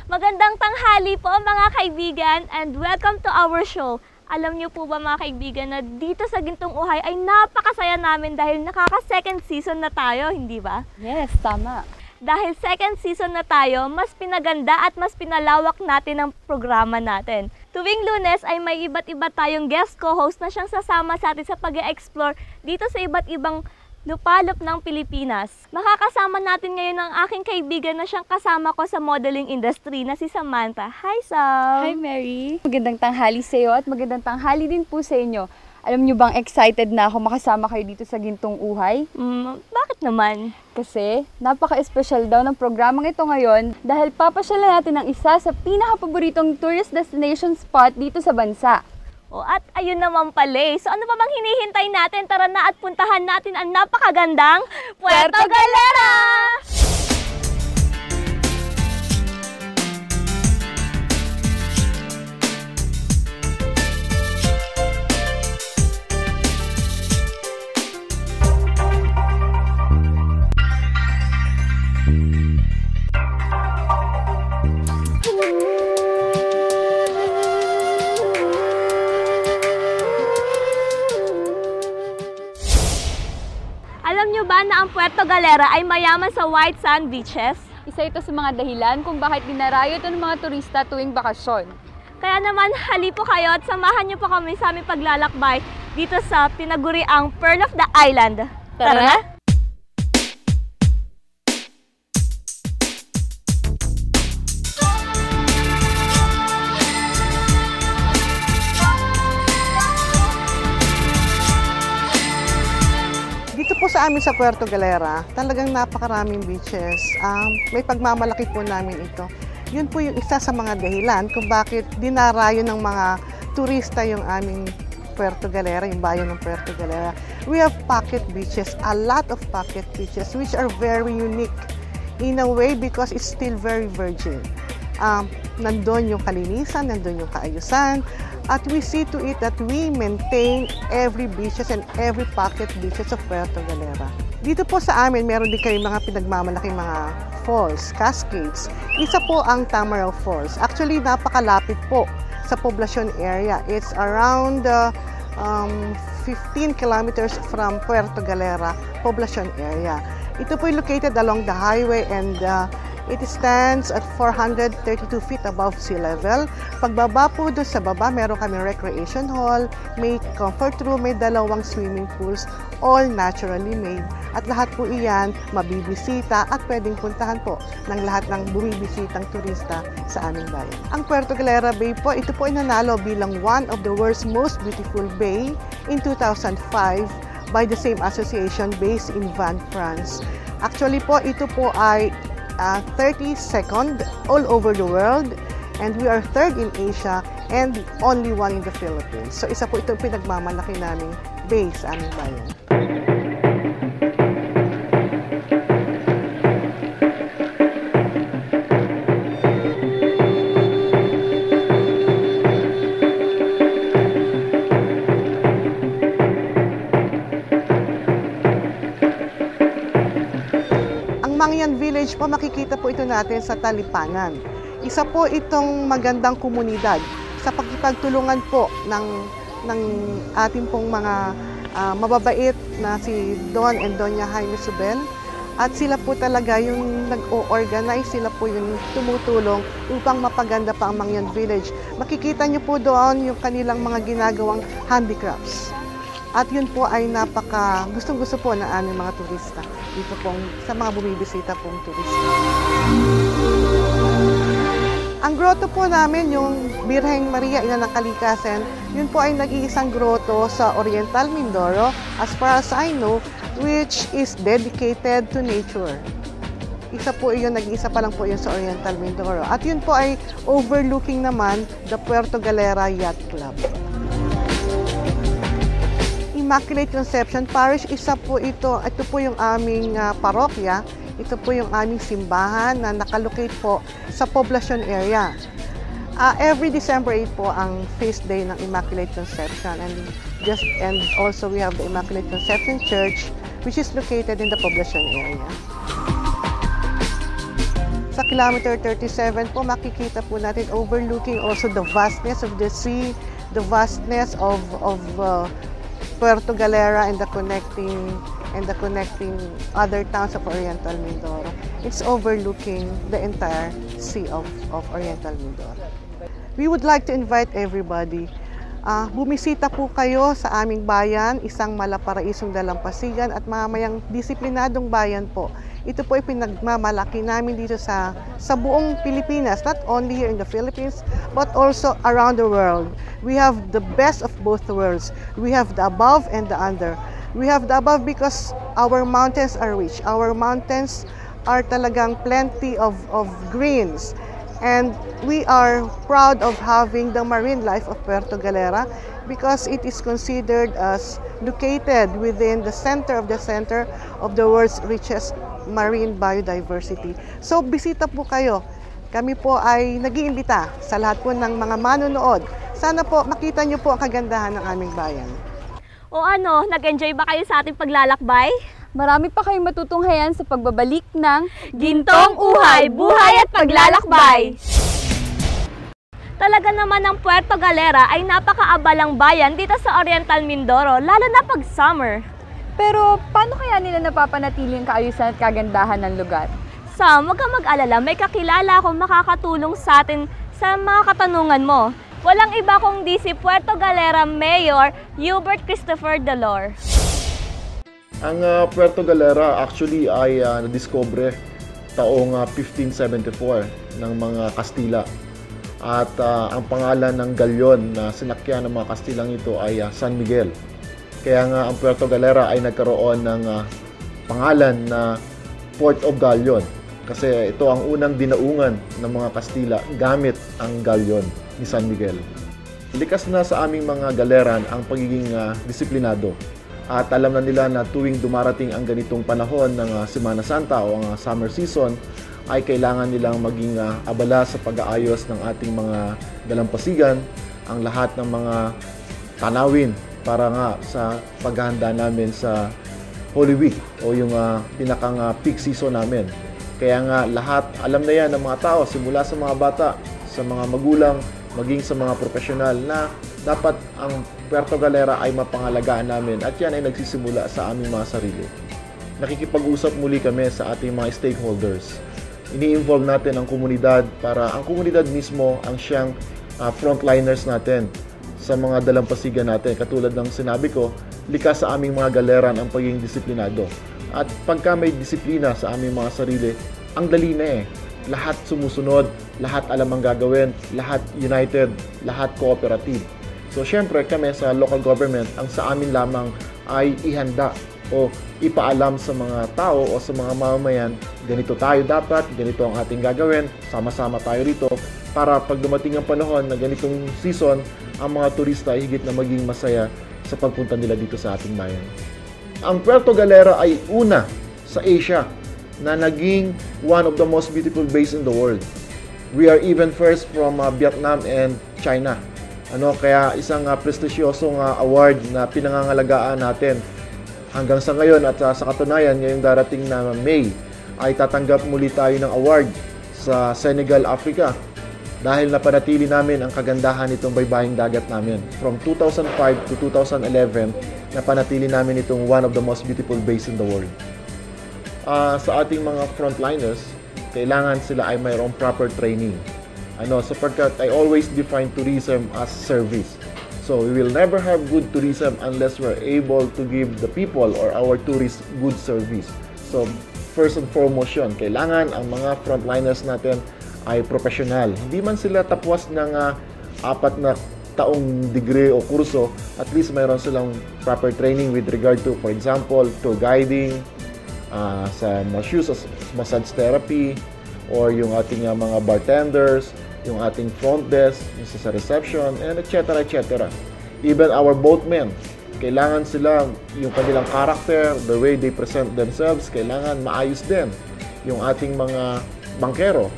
Magandang tanghali po mga kaibigan and welcome to our show. Alam niyo po ba mga kaibigan na dito sa Gintong Uhay ay napakasaya namin dahil nakaka-second season na tayo, hindi ba? Yes, tama. Dahil second season na tayo, mas pinaganda at mas pinalawak natin ang programa natin. Tuwing Lunes ay may iba't iba tayong guest co-host na siyang sasama sa atin sa pag-e-explore dito sa iba't ibang lupalop ng Pilipinas. Makakasama natin ngayon ang aking kaibigan na siyang kasama ko sa modeling industry na si Samantha. Hi, Sam! Hi, Mary! Magandang tanghali sa iyo at magandang tanghali din po sa inyo. Alam niyo bang excited na ako makasama kayo dito sa Gintong Uhay? Bakit naman? Kasi napaka-espesyal daw ng programang ito ngayon dahil papasyalan natin ang isa sa pinaka-paboritong tourist destination spot dito sa bansa. At ayun naman pala. So ano pa bang hinihintay natin? Tara na at puntahan natin ang napakagandang Puerto Galera! Alam nyo ba na ang Puerto Galera ay mayaman sa white sand beaches? Isa ito sa mga dahilan kung bakit dinarayo ito ng mga turista tuwing bakasyon. Kaya naman halipo kayo at samahan nyo po kami sa aming paglalakbay dito sa tinaguriang Pearl of the Island. Tara na! Dito po sa amin sa Puerto Galera, talagang napakaraming beaches. May pagmamalaki po namin ito. Yun po yung isa sa mga dahilan kung bakit dinarayo ng mga turista yung aming Puerto Galera, yung bayan ng Puerto Galera. We have pocket beaches, a lot of pocket beaches which are very unique in a way because it's still very virgin. Nandun yung kalinisan, nandun yung kaayusan, at we see to it that we maintain every beaches and every pocket beaches of Puerto Galera. Dito po sa amin, meron din kayong mga pinagmamalaking mga falls, cascades. Isa po ang Tamaraw Falls. Actually, napakalapit po sa poblacion area. It's around 15 kilometers from Puerto Galera, poblacion area. Ito po located along the highway and it stands at 432 feet above sea level. Pagbaba po doon sa baba, meron kami recreation hall, may comfort room, may dalawang swimming pools, all naturally made. At lahat po iyan mabibisita at pwedeng puntahan po ng lahat ng bumibisitang turista sa aming bayan. Ang Puerto Galera Bay po, ito po ay nanalo bilang one of the world's most beautiful bay in 2005 by the same association based in Vannes, France. Actually po, ito po ay 32nd all over the world, and we are third in Asia and only one in the Philippines. So isa po itong pinagmamalaki naming base sa aming bayan. Mangyan Village po, makikita po ito natin sa Talipanan. Isa po itong magandang komunidad sa pagkipagtulungan po ng ating pong mga mababait na si Don and Doña Jaime Subel. At sila po talaga yung nag-o-organize, sila po yung tumutulong upang mapaganda pa ang Mangyan Village. Makikita niyo po doon yung kanilang mga ginagawang handicrafts. At yun po ay napaka gustong-gusto po ng aming mga turista dito pong sa mga bumibisita pong turista. Ang grotto po namin, yung Birheng Maria, Ina ng Kalikasan, yun po ay nag-iisang grotto sa Oriental Mindoro, as far as I know, which is dedicated to nature. Isa po yun, nag-iisa pa lang po yun sa Oriental Mindoro. At yun po ay overlooking naman the Puerto Galera Yacht Club. Immaculate Conception Parish, isa po ito. Ito po yung aming parokya. Ito po yung aming simbahan na nakalocate po sa poblacion area. Every December 8 po ang feast day ng Immaculate Conception. And also we have the Immaculate Conception Church which is located in the poblacion area. sa kilometer 37 po, makikita po natin overlooking also the vastness of the sea, the vastness of Puerto Galera and the connecting other towns of Oriental Mindoro. It's overlooking the entire sea of Oriental Mindoro. We would like to invite everybody. Bumisita po kayo sa aming bayan, isang malaparaisong dalampasigan at mamayang disiplinadong bayan po. Ito po ay pinagmamalaki namin dito sa buong Pilipinas, not only here in the Philippines, but also around the world. We have the best of both worlds. We have the above and the under. We have the above because our mountains are rich. Our mountains are talagang plenty of greens. And we are proud of having the marine life of Puerto Galera because it is considered as located within the center of the world's richest marine biodiversity. So, bisita po kayo. Kami po ay nag-iimbita sa lahat po ng mga manonood. Sana po makita nyo po ang kagandahan ng aming bayan. O ano, nag-enjoy ba kayo sa ating paglalakbay? Marami pa kayong matutunghayan sa pagbabalik ng Gintong Uhay, Buhay at Paglalakbay! Talaga naman ang Puerto Galera ay napakaabalang bayan dito sa Oriental Mindoro, lalo na pag summer. Pero paano kaya nila napapanatili ang kaayusan at kagandahan ng lugar? Sam, huwag kang mag-alala, may kakilala akong makakatulong sa atin sa mga katanungan mo. Walang iba kundi si Puerto Galera Mayor Hubert Christopher Delor. Ang Puerto Galera actually ay nadiscobre taong 1574 ng mga Kastila. At ang pangalan ng galyon na sinakyan ng mga Kastilang ito ay San Miguel. Kaya nga ang Puerto Galera ay nagkaroon ng pangalan na Port of Galleon. Kasi ito ang unang dinaungan ng mga Kastila gamit ang galyon ni San Miguel. Likas na sa aming mga galeran ang pagiging disiplinado. At alam na nila na tuwing dumarating ang ganitong panahon ng Semana Santa o ang summer season, ay kailangan nilang maging abala sa pag-aayos ng ating mga dalampasigan, ang lahat ng mga tanawin para nga sa paghahanda namin sa Holy Week o yung pinakang peak season namin. Kaya nga lahat, alam na yan ng mga tao, simula sa mga bata, sa mga magulang, maging sa mga profesional na dapat ang Puerto Galera ay mapangalagaan namin at yan ay nagsisimula sa aming mga sarili. Nakikipag-usap muli kami sa ating mga stakeholders. Ini-involve natin ang komunidad para ang komunidad mismo ang siyang frontliners natin sa mga dalampasigan natin. Katulad ng sinabi ko, likas sa aming mga galeran ang pagiging disiplinado. At pagka may disiplina sa aming mga sarili, ang dali na eh. Lahat sumusunod, lahat alam ang gagawin, lahat united, lahat cooperative. So syempre kami sa local government, ang sa amin lamang ay ihanda o ipaalam sa mga tao o sa mga mamamayan, ganito tayo dapat, ganito ang ating gagawin, sama-sama tayo rito para pag dumating ang panahon na ganitong season, ang mga turista ay higit na maging masaya sa pagpunta nila dito sa ating bayan. Ang Puerto Galera ay una sa Asia na naging one of the most beautiful bays in the world. We are even first from Vietnam and China. Kaya isang prestigyosong award na pinangangalagaan natin. Hanggang sa ngayon at sa katunayan, ngayong darating na May, ay tatanggap muli tayo ng award sa Senegal, Africa. Dahil napanatili namin ang kagandahan nitong baybaying dagat namin. From 2005 to 2011, napanatili namin itong one of the most beautiful bays in the world. Sa ating mga frontliners, kailangan sila ay mayroong proper training. Sapagkat I always define tourism as service. So we will never have good tourism unless we're able to give the people or our tourists good service. So first and foremost yun, kailangan ang mga frontliners natin ay professional. Hindi man sila tapos ng 4 na taong degree o kurso, at least mayroon silang proper training with regard to, for example, tour guiding, sa massage therapy, or yung ating mga bartenders, yung ating front desk, yung sa reception, and etc. etc. Even our boatmen, kailangan sila, yung kanilang character, the way they present themselves, kailangan maayos din. Yung ating mga bangkero,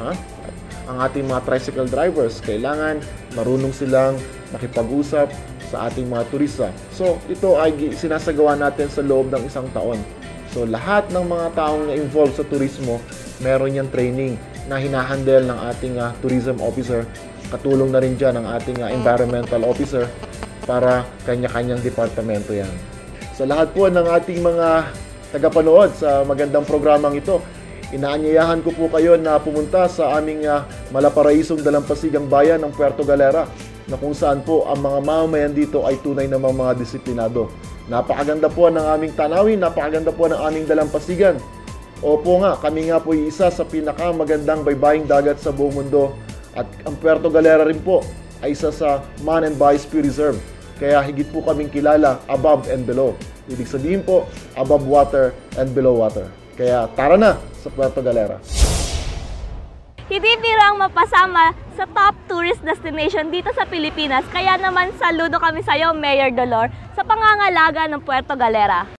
ang ating mga tricycle drivers, kailangan marunong silang makipag-usap sa ating mga turista. So, ito ay sinasagawa natin sa loob ng 1 taon. So, lahat ng mga taong na-involved sa turismo, meron yung training na hinahandle ng ating tourism officer. Katulong na rin dyan ang ating environmental officer para kanya-kanyang departamento yan. Sa lahat po ng ating mga tagapanood sa magandang programang ito, inaanyayahan ko po kayo na pumunta sa aming malaparaisong dalampasigang bayan ng Puerto Galera, na kung saan po ang mga mamamayan dito ay tunay na mga disiplinado. Napakaganda po ng aming tanawin, napakaganda po ng aming dalampasigan. Opo nga, kami nga po isa sa pinakamagandang baybaying dagat sa buong mundo. At ang Puerto Galera rin po ay isa sa Man and Biosphere Reserve. Kaya higit po kaming kilala above and below. Ibig sabihin po, above water and below water. Kaya tara na sa Puerto Galera. Hindi biro ang mapasama sa top tourist destination dito sa Pilipinas. Kaya naman saludo kami sa iyo, Mayor Dolor, sa pangangalaga ng Puerto Galera.